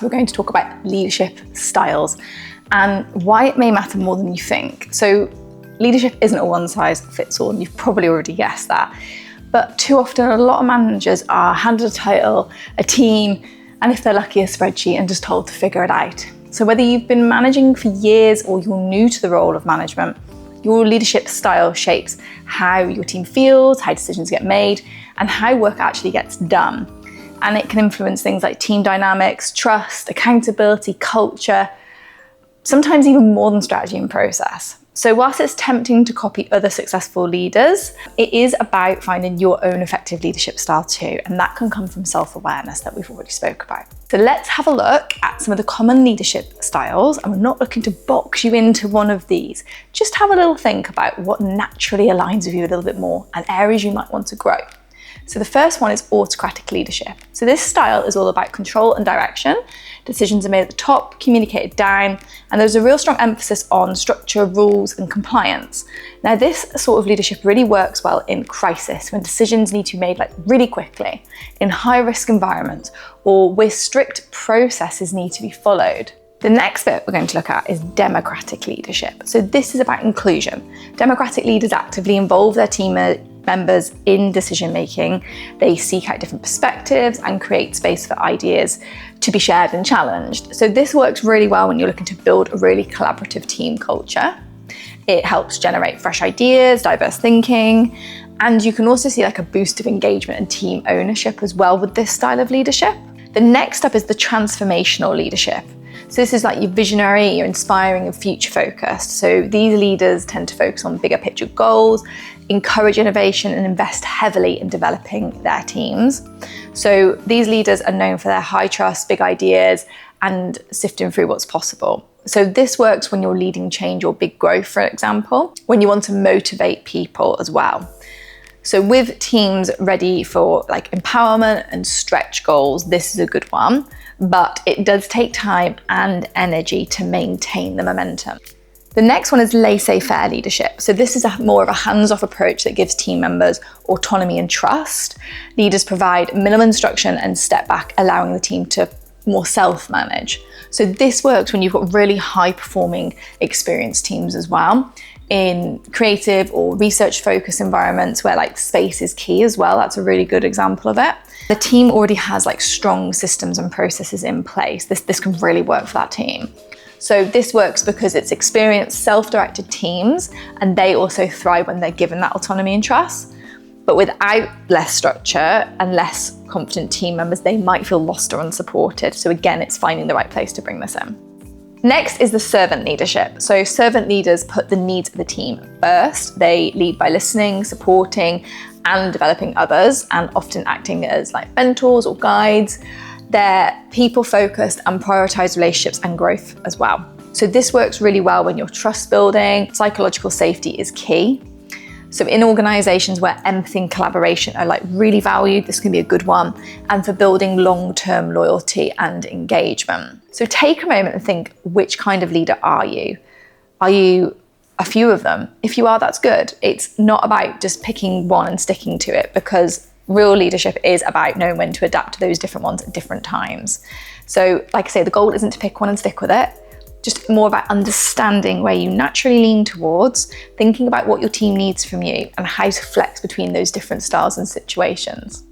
We're going to talk about leadership styles and why it may matter more than you think. So leadership isn't a one size fits all, and you've probably already guessed that. But too often, a lot of managers are handed a title, a team, and if they're lucky, a spreadsheet, and just told to figure it out. So whether you've been managing for years or you're new to the role of management, your leadership style shapes how your team feels, how decisions get made, and how work actually gets done. And it can influence things like team dynamics, trust, accountability, culture, sometimes even more than strategy and process. So whilst it's tempting to copy other successful leaders, it is about finding your own effective leadership style too. And that can come from self-awareness that we've already spoke about. So let's have a look at some of the common leadership styles. And we're not looking to box you into one of these. Just have a little think about what naturally aligns with you a little bit more and areas you might want to grow. So the first one is autocratic leadership. So this style is all about control and direction. Decisions are made at the top, communicated down, and there's a real strong emphasis on structure, rules, and compliance. Now, this sort of leadership really works well in crisis, when decisions need to be made really quickly, in high-risk environments, or where strict processes need to be followed. The next bit we're going to look at is democratic leadership. So this is about inclusion. Democratic leaders actively involve their team members in decision making. They seek out different perspectives and create space for ideas to be shared and challenged. So this works really well when you're looking to build a really collaborative team culture. It helps generate fresh ideas, diverse thinking, and you can also see a boost of engagement and team ownership as well with this style of leadership. The next up is the transformational leadership. So this is your visionary, you're inspiring and future focused. So these leaders tend to focus on bigger picture goals, encourage innovation, and invest heavily in developing their teams. So these leaders are known for their high trust, big ideas, and sifting through what's possible. So this works when you're leading change or big growth, for example, when you want to motivate people as well. So with teams ready for empowerment and stretch goals, this is a good one, but it does take time and energy to maintain the momentum. The next one is laissez-faire leadership. So this is more of a hands-off approach that gives team members autonomy and trust. Leaders provide minimum instruction and step back, allowing the team to more self-manage. So this works when you've got really high-performing, experienced teams as well. In creative or research-focused environments where space is key as well, that's a really good example of it. The team already has strong systems and processes in place. This can really work for that team. So this works because it's experienced, self-directed teams, and they also thrive when they're given that autonomy and trust. But without less structure and less confident team members, they might feel lost or unsupported. So again, it's finding the right place to bring this in. Next is the servant leadership. So servant leaders put the needs of the team first. They lead by listening, supporting, and developing others, and often acting as mentors or guides. They're people-focused and prioritize relationships and growth as well. So this works really well when you're trust building. Psychological safety is key. So in organizations where empathy and collaboration are really valued, this can be a good one. And for building long-term loyalty and engagement. So take a moment and think, which kind of leader are you? Are you a few of them? If you are, that's good. It's not about just picking one and sticking to it, because real leadership is about knowing when to adapt to those different ones at different times. So like I say, the goal isn't to pick one and stick with it, just more about understanding where you naturally lean towards, thinking about what your team needs from you and how to flex between those different styles and situations.